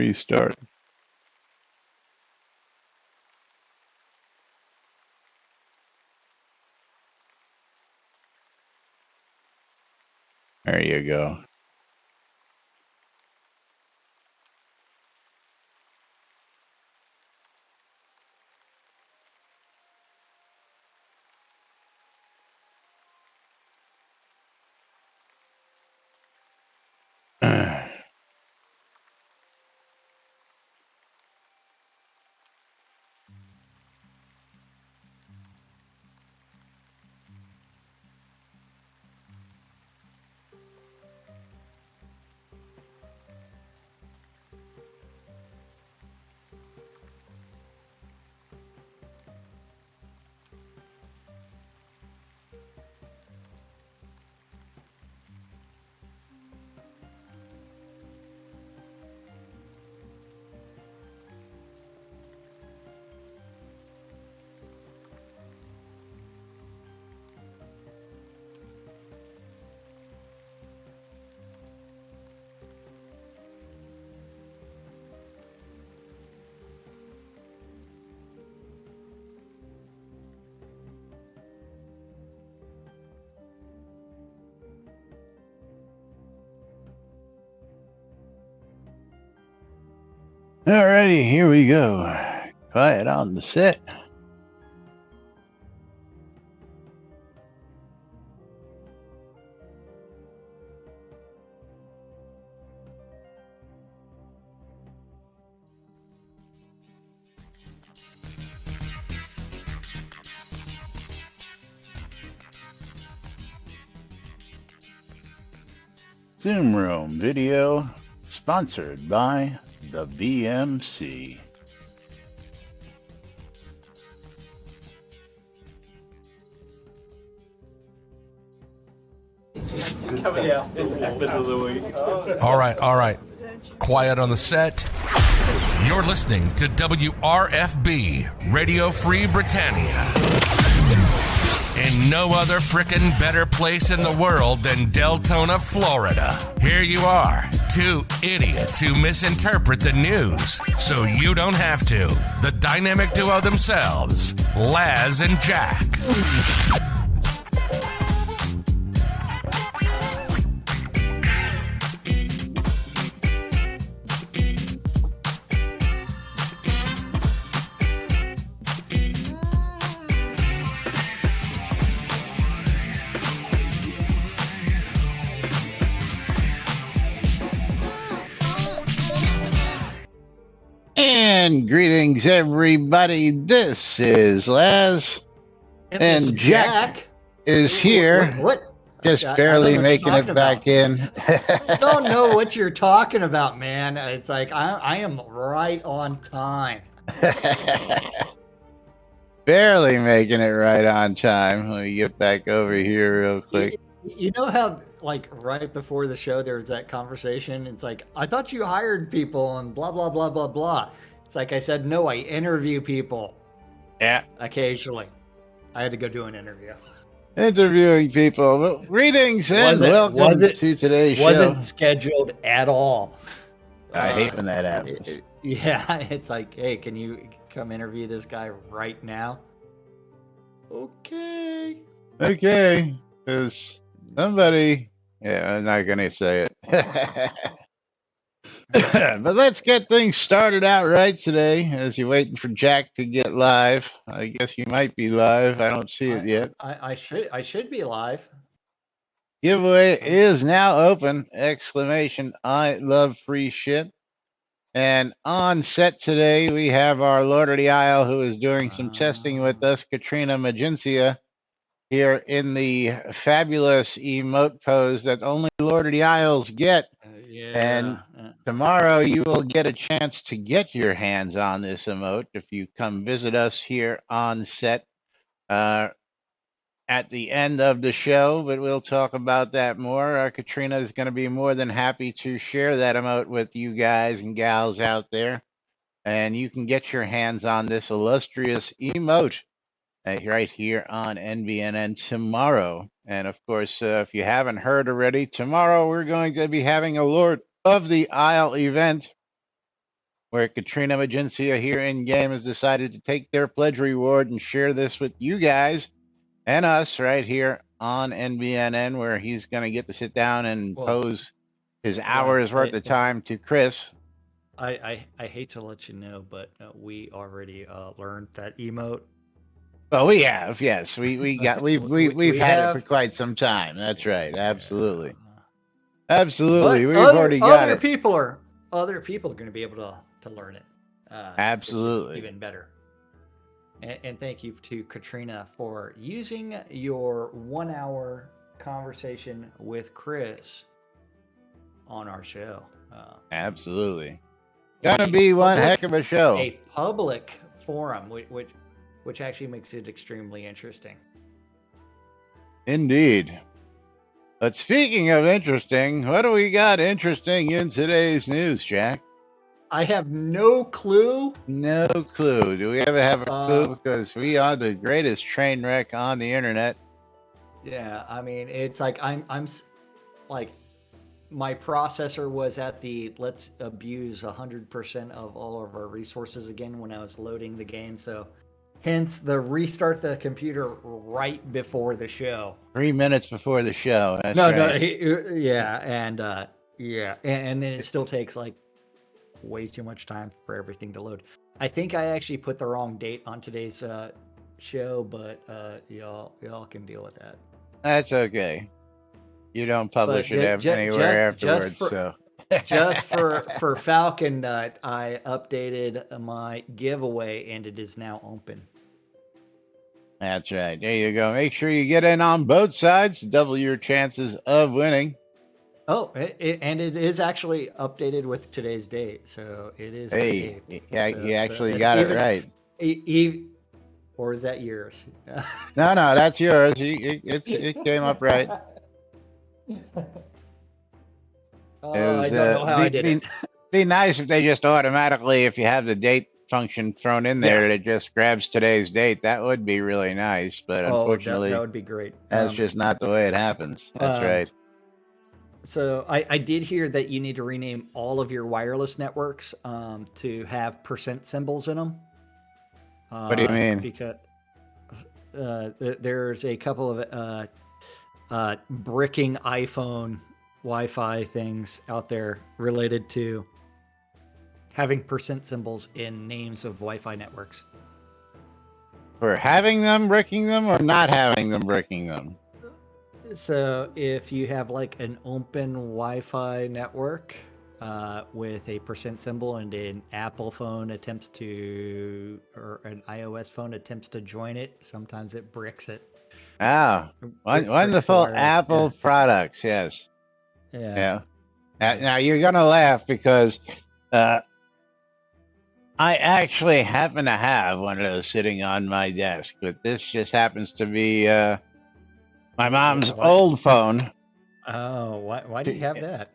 Restart. There you go. Alrighty, here we go. Quiet on the set. Zoom Room video sponsored by the VMC. All right. Quiet on the set. You're listening to WRFB, Radio Free Britannia. In no other frickin' better place in the world than Deltona, Florida. Here you are, two idiots who misinterpret the news, so you don't have to. The dynamic duo themselves, Laz and Jack. And greetings, everybody. This is Laz, and Jack is here. What? Just barely making it back in. I don't know what you're talking about, man. It's like I am right on time. Barely making it right on time. Let me get back over here real quick. You know how, like, right before the show, there was that conversation. It's like, I thought you hired people and blah, blah, blah, blah, blah. It's like I said, no, I interview people. Yeah. Occasionally. I had to go do an interview. Interviewing people. Well, greetings and welcome to today's show. Wasn't scheduled at all. I hate when that happens. Yeah, it's like, hey, can you come interview this guy right now? Okay. Because somebody, I'm not going to say it. But let's get things started out right today as you're waiting for Jack to get live. I guess you might be live. I don't see it yet. I should be live. Giveaway is now open! Exclamation, I love free shit. And on set today, we have our Lord of the Isle who is doing some testing with us, Katrina Magencia, here in the fabulous emote pose that only Lord of the Isles get. And tomorrow you will get a chance to get your hands on this emote if you come visit us here on set at the end of the show, but we'll talk about that more. Katrina is going to be more than happy to share that emote with you guys and gals out there. And you can get your hands on this illustrious emote right here on NBNN tomorrow. And of course, if you haven't heard already, tomorrow we're going to be having a Lord of the Isle event where Katrina Magencia here in game has decided to take their pledge reward and share this with you guys and us right here on NBNN, where he's going to get to sit down and pose his hours worth of time to Chris. I hate to let you know, but we already learned that emote. Well, we have, yes, we've had it for quite some time. That's right, absolutely, absolutely. But We've already got other it. Other people are going to be able to learn it. Absolutely, which is even better. And thank you to Katrina for using your 1 hour conversation with Chris on our show. Absolutely. Gonna be one heck of a show. A public forum, which actually makes it extremely interesting. Indeed. But speaking of interesting, what do we got interesting in today's news, Jack? I have no clue. No clue. Do we ever have a clue? Because we are the greatest train wreck on the internet. Yeah, I mean, it's like I'm like my processor was at the let's abuse 100% of all of our resources again when I was loading the game. So hence the restart the computer right before the show. 3 minutes before the show. That's no, right. and then it still takes like way too much time for everything to load. I think I actually put the wrong date on today's show, but y'all can deal with that. That's okay. You don't publish it anywhere afterwards. Just for Falcon Nut, I updated my giveaway and it is now open. That's right. There you go. Make sure you get in on both sides to double your chances of winning. Oh, and it is actually updated with today's date, so it is. Hey, you actually got it right. Or is that yours? No, that's yours. It came up right. I don't know how I did it. Be nice if they just automatically, if you have the date function thrown in there, it just grabs today's date. That would be really nice, but unfortunately, that would be great. That's just not the way it happens. That's right. So I did hear that you need to rename all of your wireless networks to have percent symbols in them. What do you mean? Because there's a couple of bricking iPhone Wi-Fi things out there related to having percent symbols in names of Wi-Fi networks. For having them bricking them or not having them bricking them? So if you have like an open Wi-Fi network with a percent symbol and an Apple phone attempts to, or an iOS phone attempts to join it, sometimes it bricks it. Ah, wonderful Apple products, yes. Yeah. Now you're going to laugh because I actually happen to have one of those sitting on my desk, but this just happens to be my mom's old phone. Oh, why do you have that?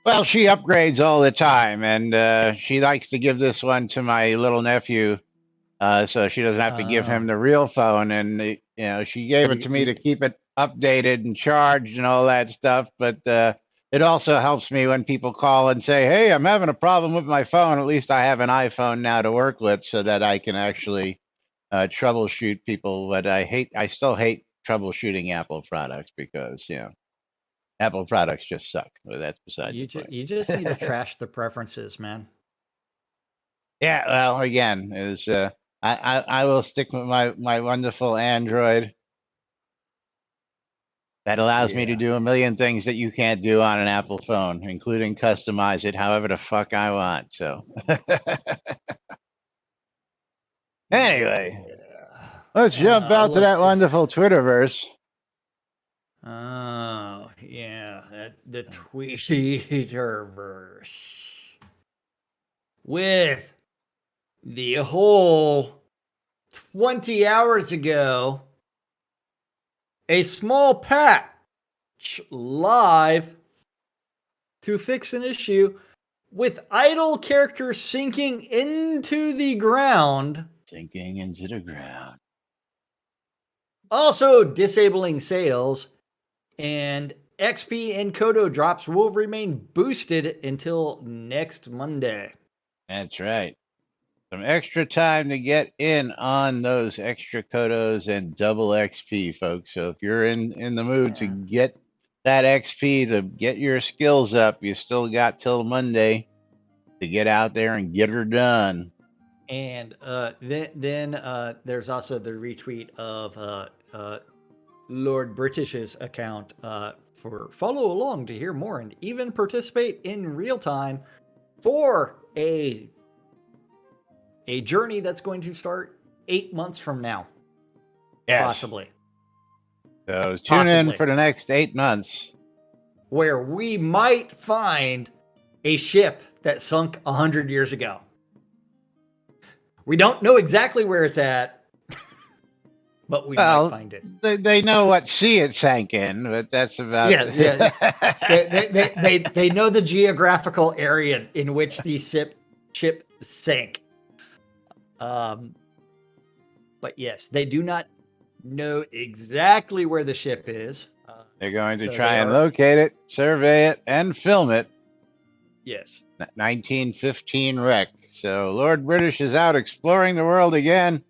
Well, she upgrades all the time, and she likes to give this one to my little nephew, so she doesn't have to give him the real phone. And she gave it to me to keep it updated and charged and all that stuff. But it also helps me when people call and say, "Hey, I'm having a problem with my phone." At least I have an iPhone now to work with, so that I can actually troubleshoot people. But I still hate troubleshooting Apple products because Apple products just suck. But that's beside the point. You just need to trash the preferences, man. Yeah, well, again, I will stick with my wonderful Android that allows me to do a million things that you can't do on an Apple phone, including customize it however the fuck I want. So anyway, let's jump out to that wonderful Twitterverse. Oh, yeah, the Twitterverse. With the whole 20 hours ago, a small patch live to fix an issue with idle characters sinking into the ground. Sinking into the ground. Also disabling sales, and XP and Kodo drops will remain boosted until next Monday. That's right. Some extra time to get in on those extra kodos and double XP, folks. So if you're in the mood to Yeah. get that XP to get your skills up, you still got till Monday to get out there and get her done. And then there's also the retweet of Lord British's account for follow along to hear more and even participate in real time for a journey that's going to start 8 months from now, Yes. possibly, So tune in Possibly. for the next 8 months. where we might find a ship that sunk 100 years ago. We don't know exactly where it's at, but we might Well, find it. they know what sea it sank in, but that's about. Yeah. They know the geographical area in which the ship sank. But yes, they do not know exactly where the ship is. They're going to So try they and are- locate it, survey it, and film it. Yes. 1915 wreck. So Lord British is out exploring the world again,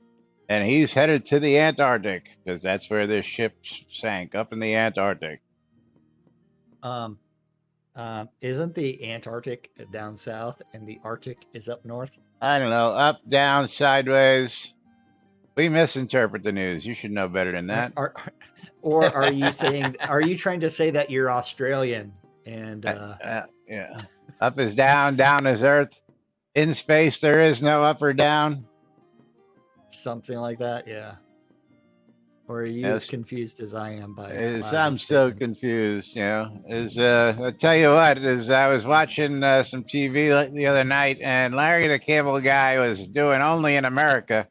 and he's headed to the Antarctic because that's where this ship sank, up in the Antarctic. Isn't the Antarctic down south and the Arctic is up north? I don't know, up, down, sideways. We misinterpret the news. You should know better than that. Or are you saying? Are you trying to say that you're Australian and? Yeah. Up is down, down is earth. In space, there is no up or down. Something like that, yeah. Or are you Yes. as confused as I am by I'm so confused, I tell you what, I was watching some TV the other night, and Larry the Cable Guy was doing Only in America,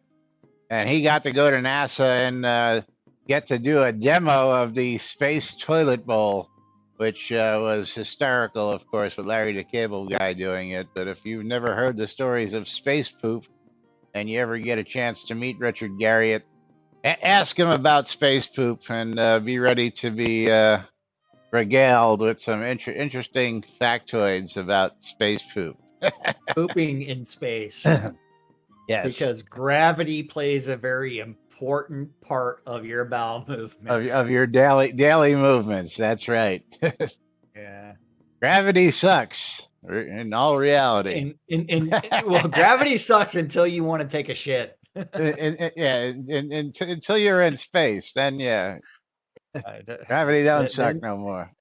and he got to go to NASA and get to do a demo of the space toilet bowl, which was hysterical, of course, with Larry the Cable Guy doing it. But if you've never heard the stories of space poop, and you ever get a chance to meet Richard Garriott, ask him about space poop and be ready to be regaled with some interesting factoids about space poop. pooping in space Yes. because gravity plays a very important part of your bowel movements. Of your daily movements. That's right. Yeah. Gravity sucks in all reality. Well, gravity sucks until you want to take a shit. Until you're in space, then yeah, gravity don't suck no more.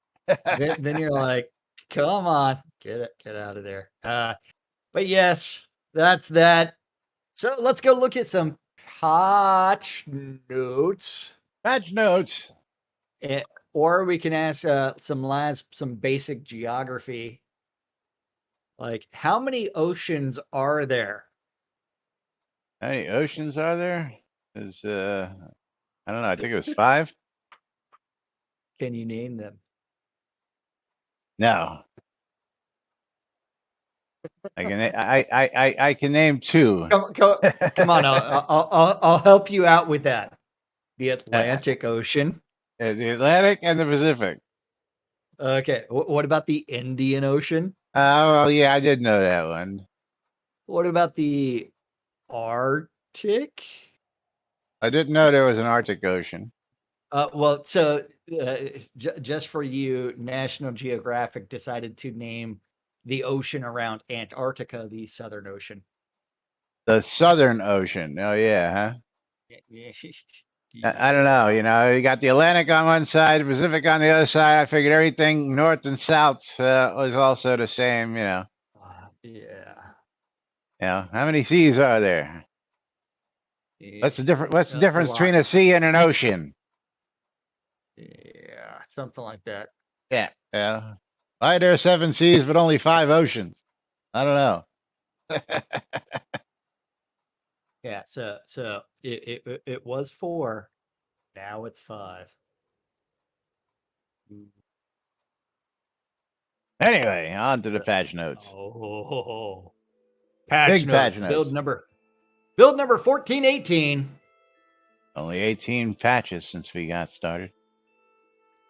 then you're like, come on, get out of there. But yes, that's that. So let's go look at some patch notes. Patch notes. Or we can ask some basic geography. Like, how many oceans are there? How many oceans are there? Is I don't know. I think it was 5. Can you name them? No. I can name 2. Come on, I'll help you out with that. The Atlantic Ocean. The Atlantic and the Pacific. Okay, what about the Indian Ocean? Well, yeah, I did know that one. What about the Arctic? I didn't know there was an Arctic Ocean. Well, so just for you, National Geographic decided to name the ocean around Antarctica the Southern Ocean. The Southern Ocean. Oh, yeah, huh? I don't know. You got the Atlantic on one side, the Pacific on the other side. I figured everything north and south was also the same, Yeah. How many seas are there? What's the difference between a sea and an ocean? Yeah, something like that. Yeah. Why are there 7 seas but only 5 oceans? I don't know. Yeah, so it was 4. Now it's 5. Anyway, on to the patch notes. Oh, Big patch notes. Build number 1418. Only 18 patches since we got started.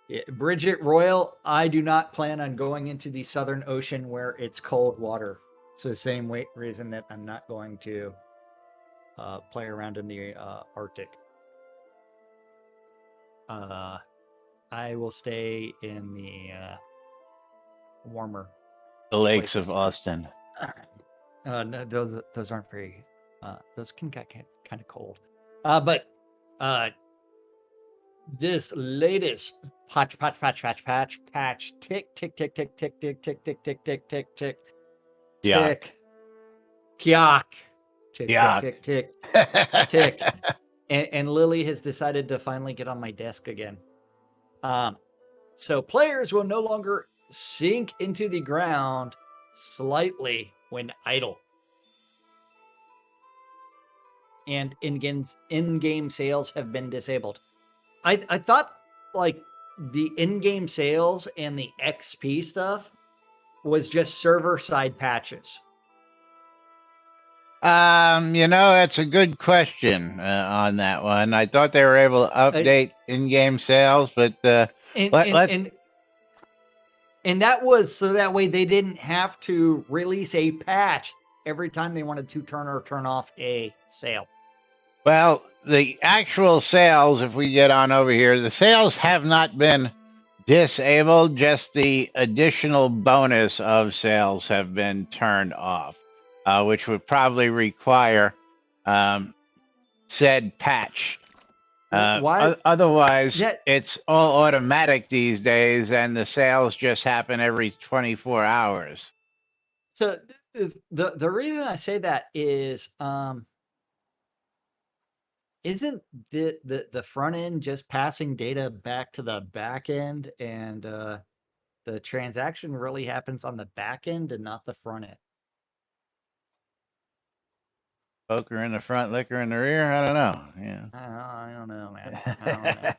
Yeah, Bridget Royal, I do not plan on going into the Southern Ocean where it's cold water. It's the same reason that I'm not going to play around in the Arctic. I will stay in the warmer The lakes of places. Austin. No, those aren't very. Those can get kind of cold. But this latest patch, tick, tick, tick, tick, tick, tick, tick, tick, tick, tick, tick, tick, Yuck. tick, tick, tick, Yuck. tick, tick, tick. And Lily has decided to finally get on my desk again. So players will no longer sink into the ground slightly when idle. And in-game sales have been disabled. I thought like the in-game sales and the XP stuff was just server-side patches. That's a good question on that one. I thought they were able to update in-game sales, but and that was so that way they didn't have to release a patch every time they wanted to turn off a sale. Well, the actual sales, if we get on over here, the sales have not been disabled, just the additional bonus of sales have been turned off, which would probably require said patch. Why? Otherwise, it's all automatic these days, and the sales just happen every 24 hours. So the reason I say that is isn't the front end just passing data back to the back end, and the transaction really happens on the back end and not the front end? Poker in the front, liquor in the rear. I don't know. Yeah. I don't know, man. I don't know.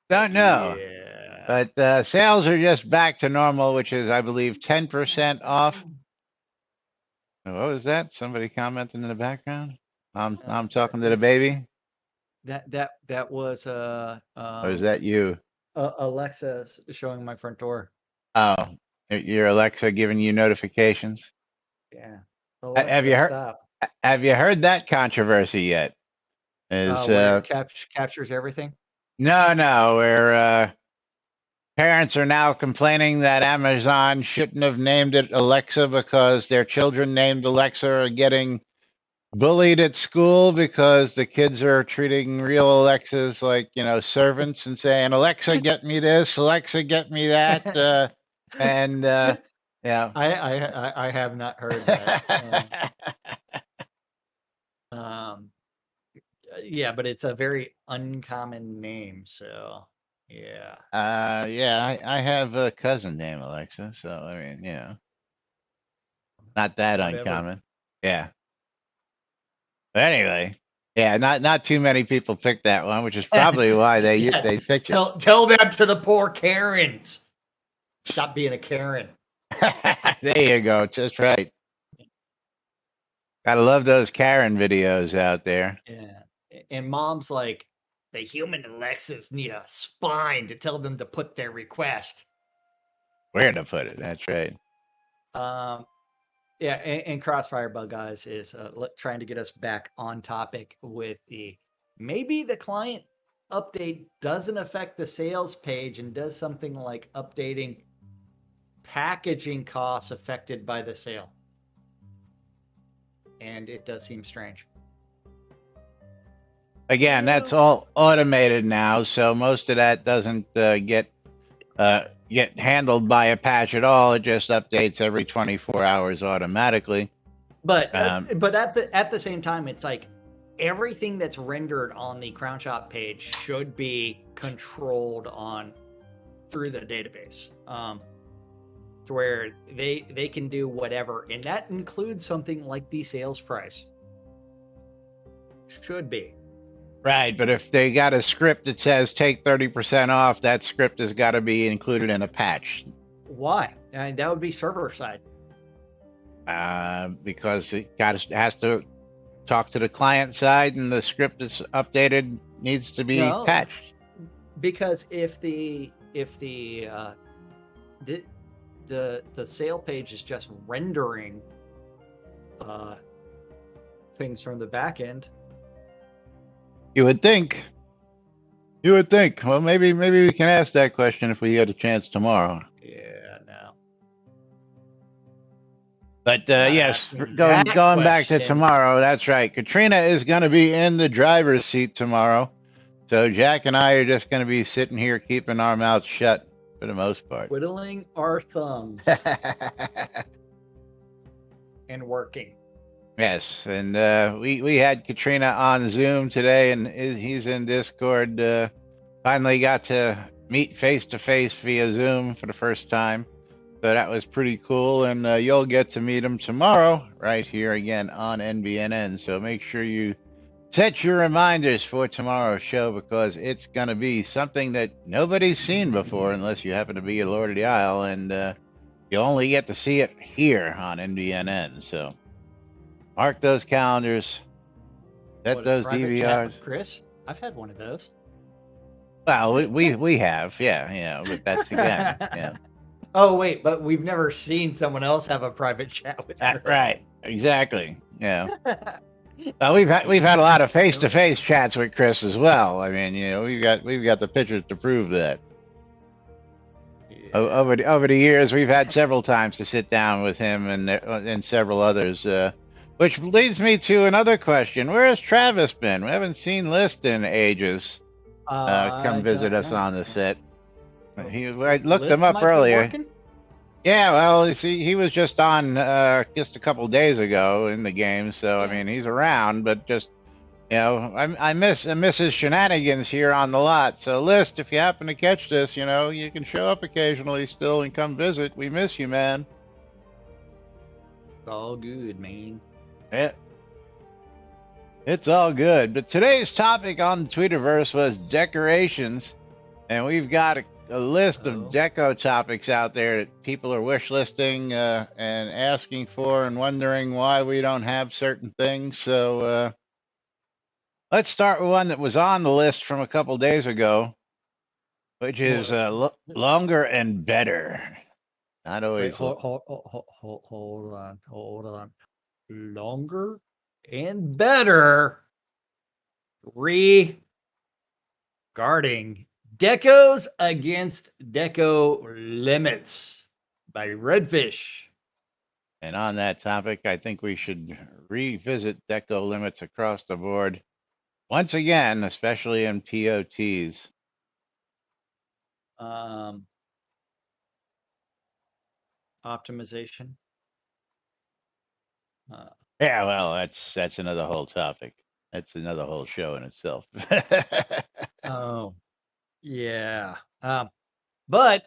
Don't know. Yeah. But sales are just back to normal, which is, I believe, 10% off. What was that? Somebody commenting in the background? I'm talking to the baby. That was Or is that you? Alexa showing my front door. Oh, your Alexa giving you notifications? Yeah. Have Alexa, you heard? stop. Have you heard that controversy yet? Where it captures everything? No, where parents are now complaining that Amazon shouldn't have named it Alexa because their children named Alexa are getting bullied at school because the kids are treating real Alexas like, servants and saying, Alexa, get me this, Alexa, get me that. Yeah. I have not heard that. Yeah, but it's a very uncommon name, so yeah. Yeah, I have a cousin named Alexa, so I mean, not that Whatever. uncommon. Yeah. But anyway, yeah, not too many people picked that one, which is probably why they picked it. Tell that to the poor Karens. Stop being a Karen. There you go. Just right. Gotta love those Karen videos out there. Yeah. And mom's like, the human Alexas need a spine to tell them to put their request. Where to put it? That's right. Yeah, and Crossfire Bug Guys is trying to get us back on topic with maybe the client update doesn't affect the sales page and does something like updating packaging costs affected by the sale. And it does seem strange. Again, that's all automated now, so most of that doesn't get handled by a patch at all. It just updates every 24 hours automatically. But at the same time, it's like everything that's rendered on the Crown Shop page should be controlled through the database, to where they can do whatever, and that includes something like the sales price. Should be. Right, but if they got a script that says take 30% off, that script has got to be included in a patch. Why? I mean, that would be server side. Because it has to talk to the client side, and the script that's updated needs to be patched. Because if the sale page is just rendering things from the back end. You would think. You would think. Well, maybe we can ask that question if we get a chance tomorrow. Yeah, no. But Not yes, asking going that back to question. tomorrow. That's right. Katrina is going to be in the driver's seat tomorrow, so Jack and I are just going to be sitting here keeping our mouths shut for the most part. Twiddling our thumbs and working. Yes, and we had Katrina on Zoom today, and he's in Discord. Finally got to meet face to face via Zoom for the first time. So that was pretty cool, and you'll get to meet him tomorrow right here again on NBNN. So make sure you set your reminders for tomorrow's show because it's going to be something that nobody's seen before unless you happen to be a Lord of the Isle, and you only get to see it here on NBNN. So mark those calendars, set those Private chat DVRs. with Chris? I've had one of those. Well, we have, yeah, but that's again, yeah. Oh wait, but we've never seen someone else have a private chat with Chris. Right, exactly, yeah. We've had a lot of face to face chats with Chris as well. I mean, we've got the pictures to prove that. Yeah. Over the years, we've had several times to sit down with him and several others. Which leads me to another question: where has Travis been? We haven't seen List in ages. Come visit us on the set. I looked him up earlier. Yeah, well, you see, he was just on just a couple days ago in the game, so yeah. I mean, he's around, but just I miss his shenanigans here on the lot. So, List, if you happen to catch this, you can show up occasionally still and come visit. We miss you, man. It's all good, man. Yeah. It's all good. But today's topic on the Twitterverse was decorations, and we've got a list of deco topics out there that people are wish listing and asking for and wondering why we don't have certain things. So let's start with one that was on the list from a couple days ago, which is longer and better. Not always. Wait, hold on. Longer and better. Regarding Decos Against Deco Limits by Redfish. And on that topic, I think we should revisit deco limits across the board once again, especially in POTs. Optimization. Yeah, well, that's another whole topic. That's another whole show in itself. Oh, yeah. But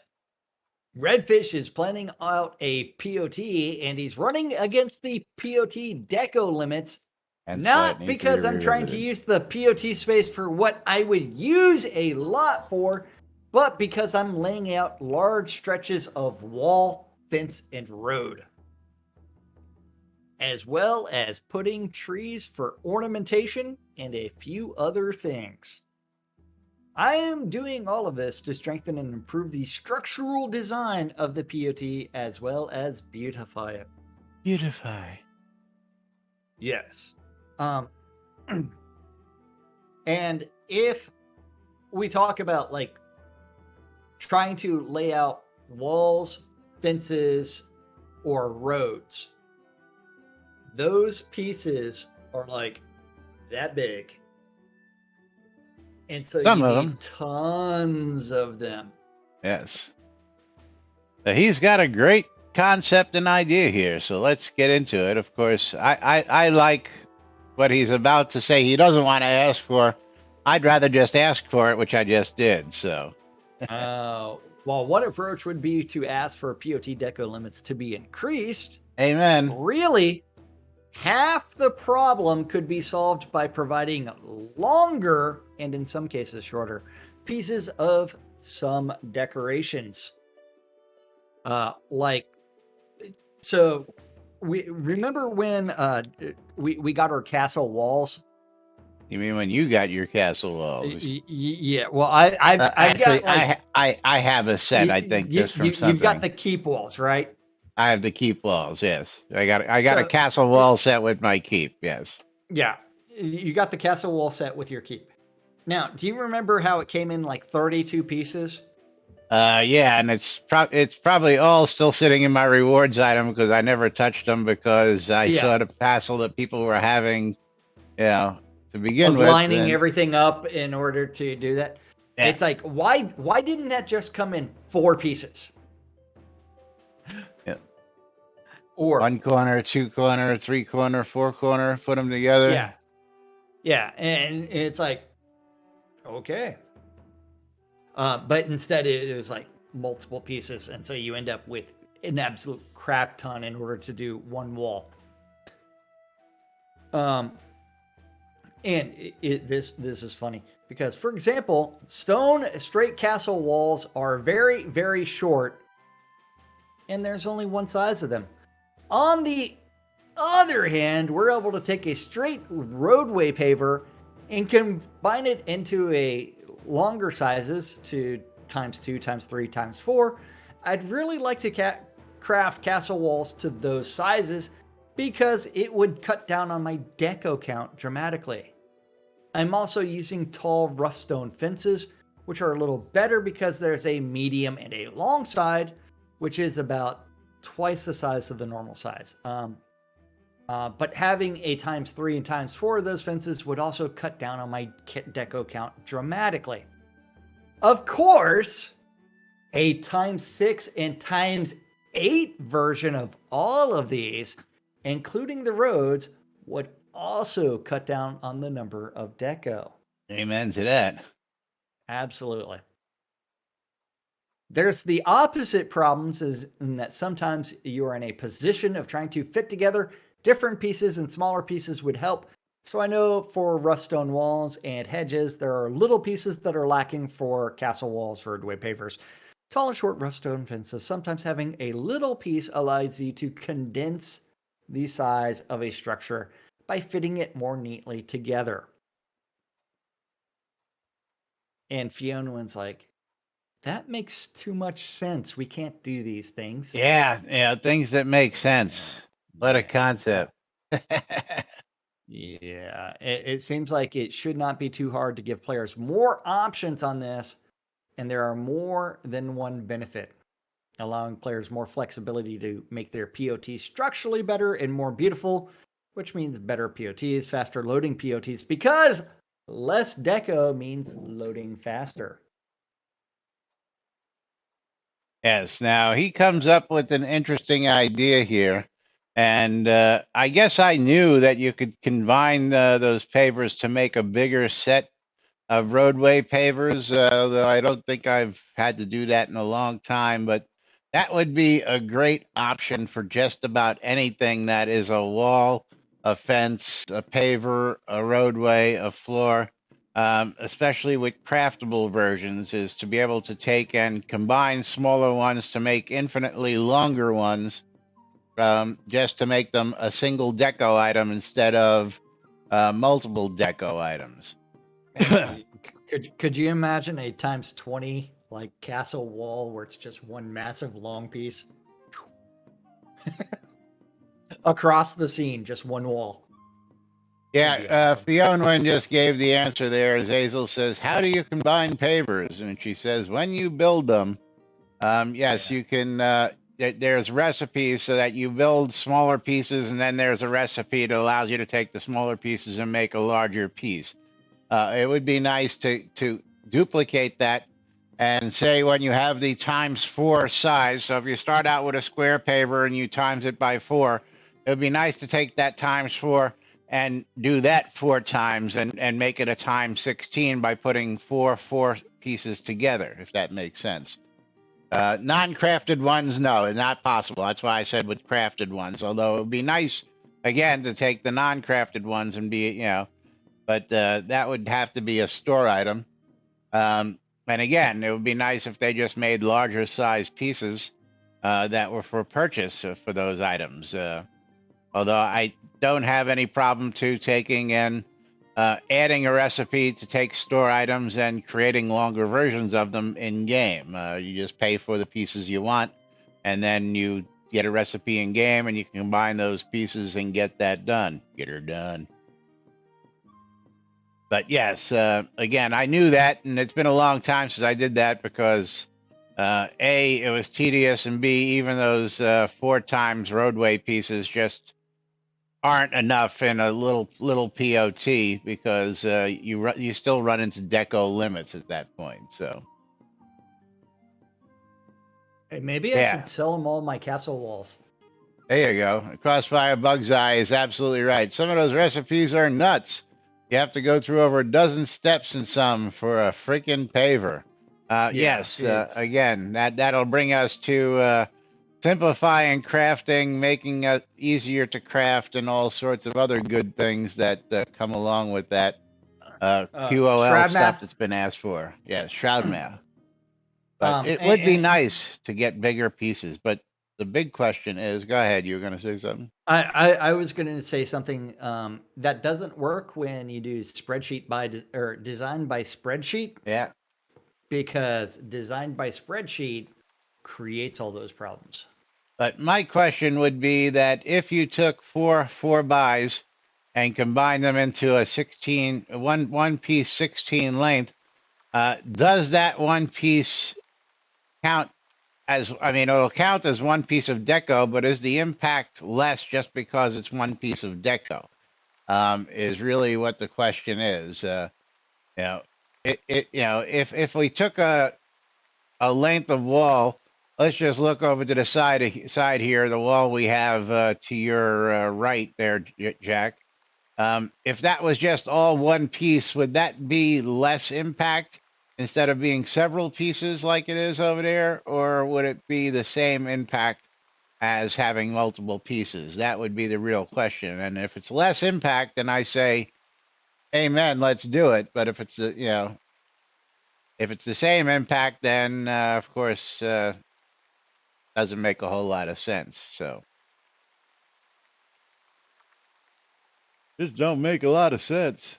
Redfish is planning out a POT, and he's running against the POT deco limits. Not because I'm trying to use the POT space for what I would use a lot for, but because I'm laying out large stretches of wall, fence, and road, as well as putting trees for ornamentation and a few other things. I am doing all of this to strengthen and improve the structural design of the POT as well as beautify it. Beautify. Yes. And if we talk about like trying to lay out walls, fences, or roads, those pieces are like that big. And so you need tons of them. Yes. He's got a great concept and idea here, so let's get into it. Of course, I like what he's about to say he doesn't want to ask for. I'd rather just ask for it, which I just did, so. Well, one approach would be to ask for POT deco limits to be increased. Amen. Really, half the problem could be solved by providing longer, and in some cases shorter, pieces of some decorations. So we remember when we got our castle walls You mean when you got your castle walls? Yeah. Well, I've got Actually, like I have a set. I think just from you've got something. the keep walls, right? I have the keep walls. Yes, I got a So castle wall set with my keep. Yes. yeah, you got the castle wall set with your keep. Now, do you remember how it came in like 32 pieces? Yeah, and it's probably all still sitting in my rewards item because I never touched them because I Yeah, saw the hassle that people were having, you know, to begin of with. lining And everything up in order to do that. yeah, It's like why didn't that just come in 4 pieces? yeah, Or 1 corner, 2 corner, 3 corner, 4 corner, put them together. yeah, yeah, and it's like okay, but instead it was like multiple pieces, and so you end up with an absolute crap ton in order to do one wall. Um, and this is funny because, for example, stone straight castle walls are very short, and there's only one size of them. On the other hand, we're able to take a straight roadway paver and combine it into a longer sizes to times 2, times 3, times 4. I'd really like to craft castle walls to those sizes because it would cut down on my deco count dramatically. I'm also using tall rough stone fences, which are a little better because there's a medium and a long side, which is about twice the size of the normal size. But having a times 3 and times 4 of those fences would also cut down on my deco count dramatically. Of course, a times 6 and times 8 version of all of these, including the roads, would also cut down on the number of deco. Amen to that. Absolutely. There's the opposite problems is in that sometimes you are in a position of trying to fit together different pieces and smaller pieces would help. So I know for rough stone walls and hedges, there are little pieces that are lacking for castle walls, roadway pavers. Tall and short rough stone fences, sometimes having a little piece allows you to condense the size of a structure by fitting it more neatly together. And Fiona's like, that makes too much sense. We can't do these things. Yeah, yeah, things that make sense. What a Yeah. concept. Yeah. It seems like it should not be too hard to give players more options on this, and there are more than one benefit, allowing players more flexibility to make their POTs structurally better and more beautiful, which means better POTs, faster loading POTs, because less deco means loading faster. Yes. Now he comes up with an interesting idea here. And I guess I knew that you could combine those pavers to make a bigger set of roadway pavers, though I don't think I've had to do that in a long time. But that would be a great option for just about anything that is a wall, a fence, a paver, a roadway, a floor. Especially with craftable versions, is to be able to take and combine smaller ones to make infinitely longer ones, just to make them a single deco item instead of multiple deco items. Could you imagine a times 20 like castle wall where it's just one massive long piece across the scene, just one wall? That'd be Yeah, awesome. Fiona just gave the answer there. Zazel says, "How do you combine pavers?" And she says, "When you build them, yes, Yeah. you can. There's recipes so that you build smaller pieces, and then there's a recipe that allows you to take the smaller pieces and make a larger piece. It would be nice to duplicate that and say when you have the times 4 size. So if you start out with a square paver and you times it by 4, it would be nice to take that times 4 and do that 4 times and make it a times 16 by putting four pieces together, if that makes sense. Non-crafted ones, no, not possible. That's why I said with crafted ones. Although it would be nice again to take the non-crafted ones and be, but that would have to be a store item. And again, it would be nice if they just made larger size pieces that were for purchase for those items. Although I don't have any problem taking and adding a recipe to take store items and creating longer versions of them in game. You just pay for the pieces you want, and then you get a recipe in game, and you can combine those pieces and get that done. Get her done. But yes, again, I knew that, and it's been a long time since I did that because A, it was tedious, and B, even those 4x roadway pieces just aren't enough in a little POT because you still run into deco limits at that point. So Hey, maybe I yeah, should sell them all my castle walls. there you go. Crossfire Bug's Eye is absolutely right. Some of those recipes are nuts. You have to go through over a dozen steps in some for a freaking paver. Yeah, Yes, it's again, that'll bring us to simplifying crafting, making it easier to craft, and all sorts of other good things that come along with that QOL Shroud stuff math. that's been asked for. Yeah, Shroud math. But it would be And nice to get bigger pieces. But the big question is, go ahead. You were going to say something? I was going to say something that doesn't work when you do spreadsheet or design by spreadsheet, Yeah. because design by spreadsheet creates all those problems. But my question would be that if you took four buys and combined them into a one piece 16 length, does that one piece count as, I mean, it'll count as one piece of deco, but is the impact less just because it's one piece of deco? Is really what the question is. You know, if we took a length of wall, let's just look over to the side here, the wall we have to your right there, Jack. If that was just all one piece, would that be less impact instead of being several pieces like it is over there? Or would it be the same impact as having multiple pieces? That would be the real question. And if it's less impact, then I say, amen, let's do it. But if it's, if it's the same impact, then of course, doesn't make a whole lot of sense. So just don't make a lot of sense.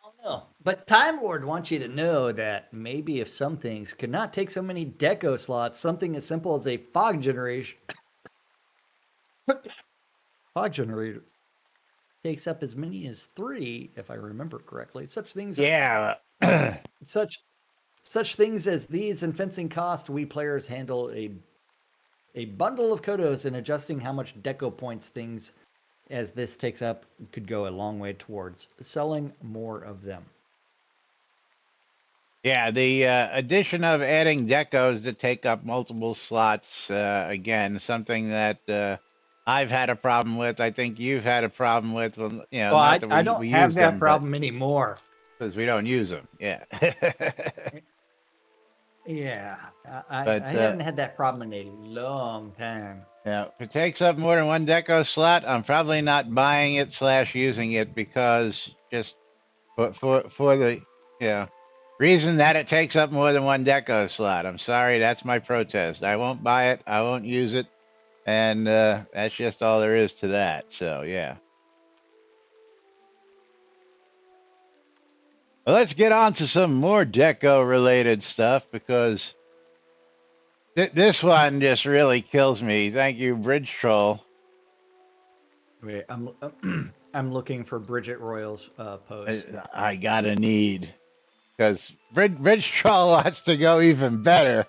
Oh no. But Time Lord wants you to know that maybe if some things could not take so many deco slots, something as simple as a fog generator takes up as many as 3, if I remember correctly. Such things are Yeah. such such things as these and fencing cost, we players handle a bundle of kodos, and adjusting how much deco points things as this takes up could go a long way towards selling more of them. Yeah, the addition of adding decos that take up multiple slots, again, something that I've had a problem with. I think you've had a problem with. Well, Well, not that I we don't have use that them, but problem anymore. because we don't use them. Yeah. Yeah, But I haven't had that problem in a long time. yeah, if it takes up more than one deco slot, I'm probably not buying it / using it because just for the reason that it takes up more than one deco slot. I'm sorry, that's my protest. I won't buy it. I won't use it, and that's just all there is to that. So yeah. Well, let's get on to some more deco related stuff because this one just really kills me. Thank you, Bridge Troll. Wait, I'm looking for Bridget Royal's post. I got a need because Bridge Troll wants to go even better.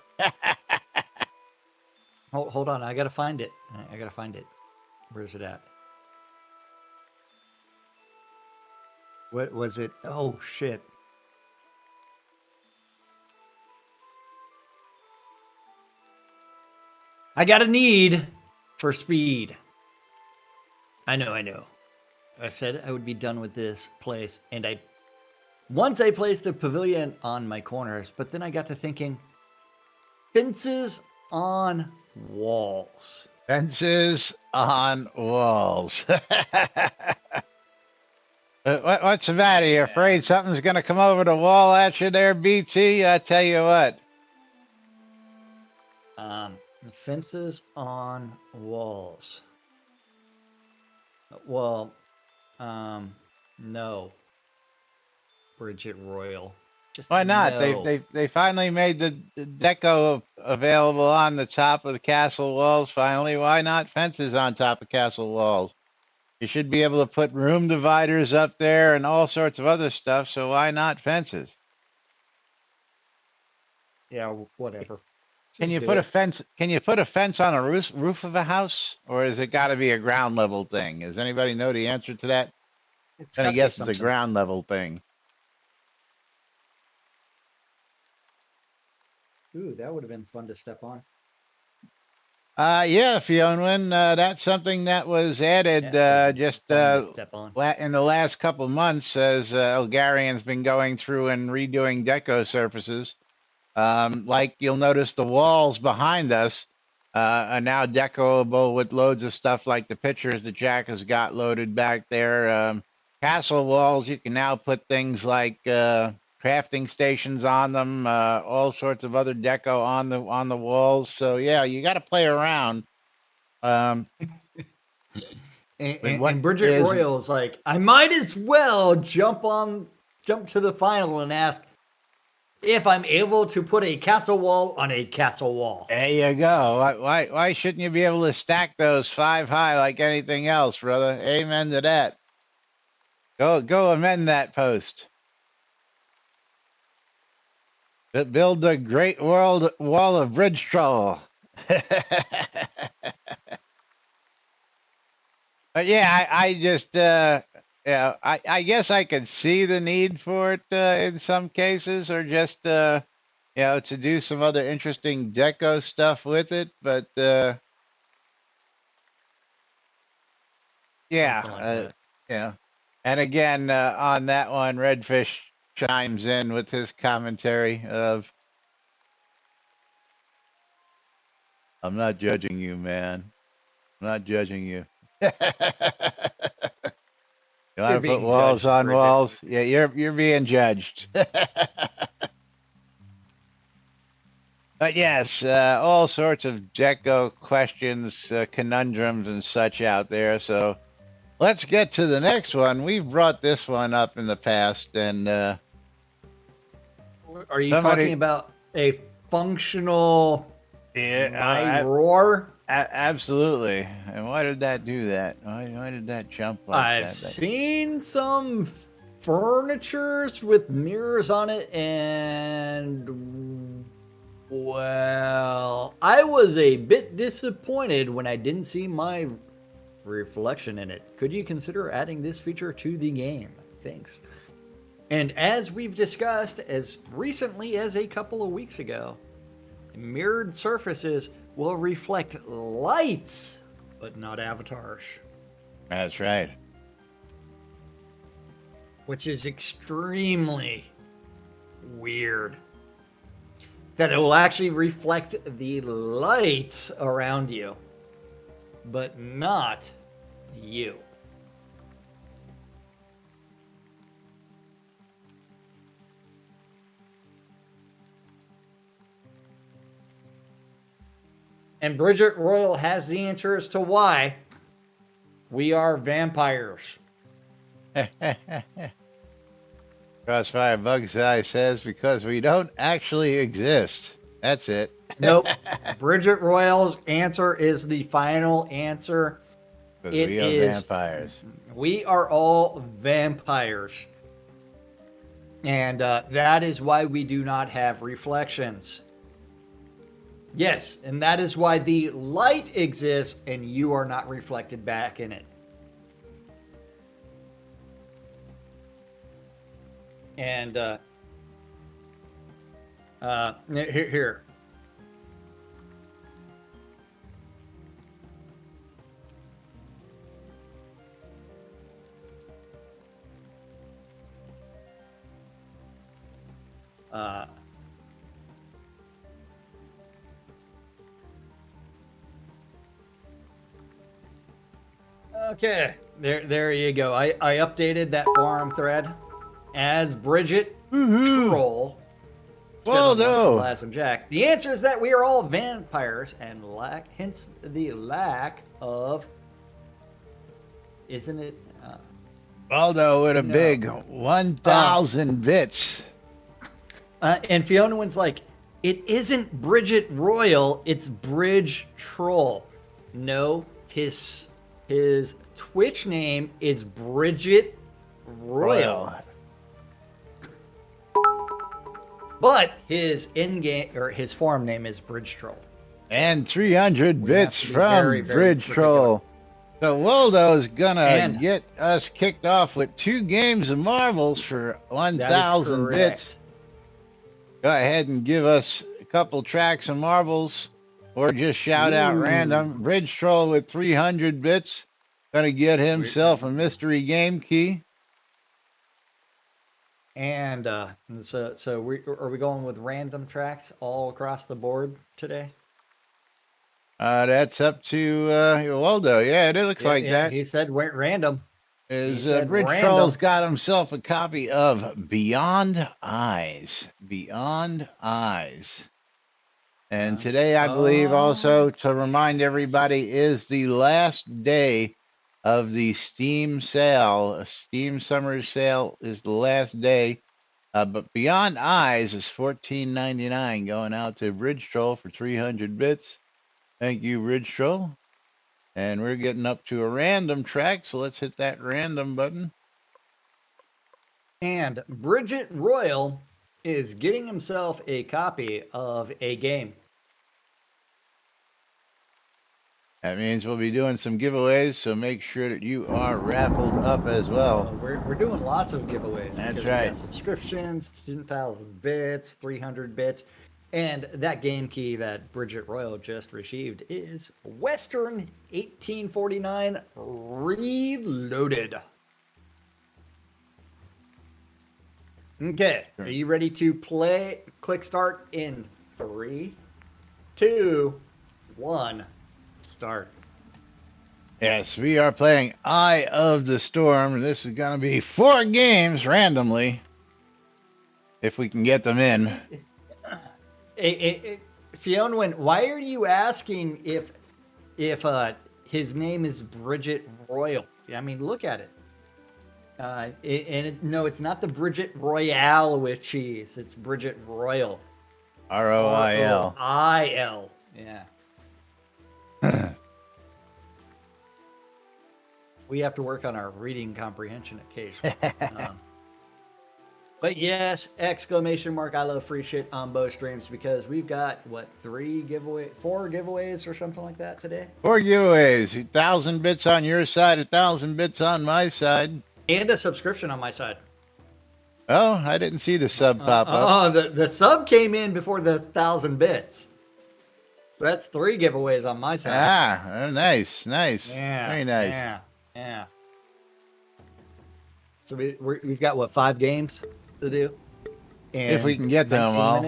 Hold on, I gotta find it. I gotta find it. Where's it at? What was it? Oh shit! I got a need for speed. I know, I know. I said I would be done with this place, and once I placed a pavilion on my corners, but then I got to thinking, fences on walls. Fences on walls. What's the matter? You afraid something's going to come over the wall at you there, BT? I tell you what. Fences on walls. Well, no. Bridget Royal. Just Why not? no. They finally made the deco available on the top of the castle walls. Finally, why not fences on top of castle walls? You should be able to put room dividers up there and all sorts of other stuff. So why not fences? Yeah, whatever. Can Just you do put a it. fence? Can you put a fence on a roof of a house, or is it got to be a ground level thing? Does anybody know the answer to that? It's I'm gonna got to be guess it's a something. ground level thing. Ooh, that would have been fun to step on. Yeah, Fionwin, that's something that was added Yeah, it would have been just fun to step on. in the last couple months as Elgarian's been going through and redoing deco surfaces. Like you'll notice the walls behind us are now decoable with loads of stuff like the pictures that Jack has got loaded back there. Castle walls, you can now put things like crafting stations on them, all sorts of other deco on the walls. So yeah, you got to play around um, with what And Bridget is. Royal is like, I might as well jump to the final and ask if I'm able to put a castle wall on a castle wall. There you go. Why shouldn't you be able to stack those 5 high like anything else, brother? Amen to that. Go amend that post. Build the great world wall of bridge troll. But yeah, I just yeah, I guess I could see the need for it in some cases, or just to do some other interesting deco stuff with it. But yeah, Something like that. yeah. And again, on that one, Redfish chimes in with his commentary of, "I'm not judging you, man. I'm not judging you." You You're want to put being walls judged, on Bridget. walls? Yeah, you're being judged. But yes, all sorts of deco questions, conundrums, and such out there. So let's get to the next one. We've brought this one up in the past, and Are you talking somebody, about a functional yeah, my roar? absolutely. And why did that do that? Why did that jump like I've that? seen some furnitures with mirrors on it, and well, I was a bit disappointed when I didn't see my reflection in it. Could you consider adding this feature to the game? Thanks. And as we've discussed as recently as a couple of weeks ago, mirrored surfaces will reflect lights, but not avatars, That's right. which is extremely weird. That it will actually reflect the lights around you, but not you. And Bridget Royal has the answer as to why we are vampires. Crossfire Bugseye says because we don't actually exist. That's it. Nope. Bridget Royal's answer is the final answer. Because It we are is vampires. we are all vampires. And that is why we do not have reflections. Yes, and that is why the light exists and you are not reflected back in it. And here. Okay, there you go. I updated that forum thread as Bridget Troll said Well, on Lunch no. with Lass and Jack. The answer is that we are all vampires and hence the lack of, isn't it? Aldo with a No. big 1,000 bits. And Fiona Wynn's like, it isn't Bridget Royal, it's Bridge Troll. No, his Twitch name is Bridget Royal. But his in-game or his farm name is Bridge Troll. And 300 we have bits to be from very, very Bridge particular. Troll. So Waldo's gonna And- get us kicked off with 2 games of marbles for That is 1,000 correct. bits. Go ahead and give us a couple tracks of marbles, or just shout out Ooh. random. Bridge Troll with 300 bits, gonna get himself a mystery game key. And so are we going with random tracks all across the board today? That's up to Waldo. Yeah, it looks like that. He said went random. Is said Bridge random. Troll's got himself a copy of Beyond Eyes. Beyond Eyes. And today, I believe, also to remind everybody, is the last day of the Steam sale. Steam Summer Sale is the last day. But Beyond Eyes is $14.99, going out to Bridge Troll for 300 bits. Thank you, Bridge Troll. And we're getting up to a random track, so let's hit that random button. And Bridget Royal is getting himself a copy of a game. That means we'll be doing some giveaways, so make sure that you are raffled up as well. We're doing lots of giveaways. That's because right. We got subscriptions, 10,000 bits, 300 bits. And that game key that Bridget Royal just received is Western 1849 Reloaded. Okay, are you ready to play? Click start in 3, 2, 1, start. Yes, we are playing Eye of the Storm. This is going to be 4 games randomly, if we can get them in. Fiona Wynn, why are you asking if his name is Bridget Royal? I mean, look at it. No, it's not the Bridget Royale with cheese. It's Bridget Royal. Roil. R-O-I-L. Yeah. We have to work on our reading comprehension occasionally. But yes, exclamation mark, I love free shit on both streams because we've got, what, 4 giveaways or something like that today? 4 giveaways. 1,000 bits on your side, 1,000 bits on my side. And a subscription on my side. Oh, I didn't see the sub pop up. Oh, the sub came in before the 1,000 bits. So that's 3 giveaways on my side. Ah, nice. Yeah, Very nice. Yeah. So we've got, what, 5 games to do? If we can get them all.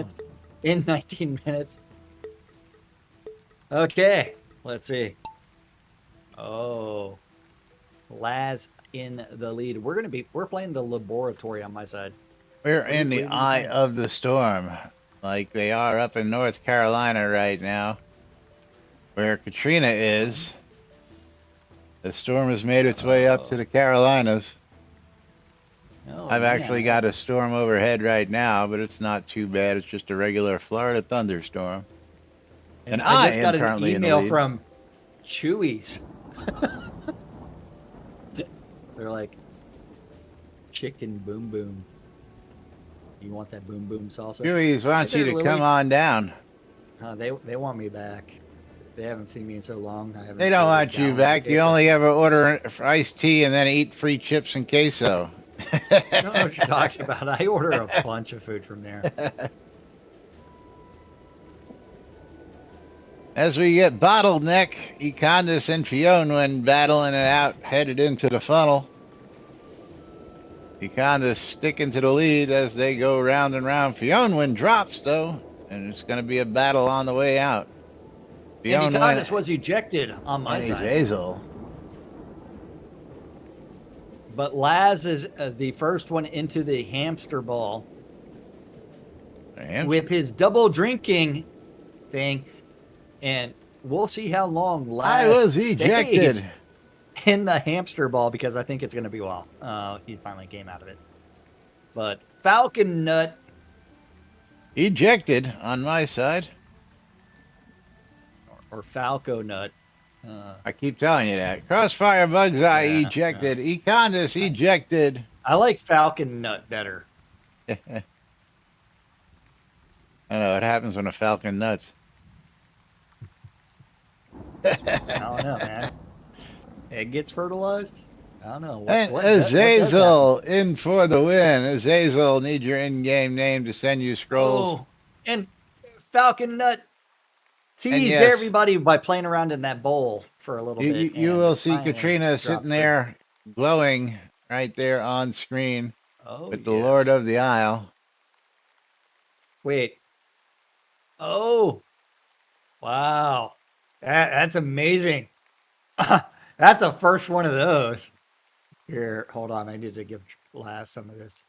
In 19 minutes. Okay, let's see. Oh, Laz in the lead. We're playing the laboratory on my side. We're in the eye of the storm, like they are up in North Carolina right now, where Katrina is. The storm has made its way up to the Carolinas. I've actually got a storm overhead right now, but it's not too bad. It's just a regular Florida thunderstorm. And I just got an email from Chewy's. They're like, chicken boom boom. You want that boom boom salsa? Chewy's wants you to come on down. They want me back. They haven't seen me in so long. They don't want you back. You only ever order iced tea and then eat free chips and queso. I don't know what you're talking about. I order a bunch of food from there. As we get bottleneck, Econdas and Fionn battling it out, headed into the funnel. Econdas sticking to the lead as they go round and round. Fionn drops, though, and it's going to be a battle on the way out. And Econdas was ejected on my side. Hazel. But Laz is the first one into the hamster ball. With his double drinking thing. And we'll see how long Laz I was ejected. stays. in the hamster ball because I think it's going to be well. He finally came out of it. But Falcon Nut. Ejected on my side. Or Falco Nut. I keep telling you that. Crossfire Bugseye Yeah, ejected. Econdis ejected. I like Falcon Nut better. I know what happens when a falcon nuts. I don't know, man. Egg gets fertilized. I don't know And what does happen. Azazel in for the win. Azazel, need your in-game name to send you scrolls. Oh, and Falcon Nut And teased yes, everybody by playing around in that bowl for a little bit, you and will see finally Katrina dropped sitting fruit. there glowing right there on screen Oh with the Lord yes. of the Isle. Wait. Oh wow. That's amazing. That's a first one of those. Here, hold on. I need to give Laz some of this.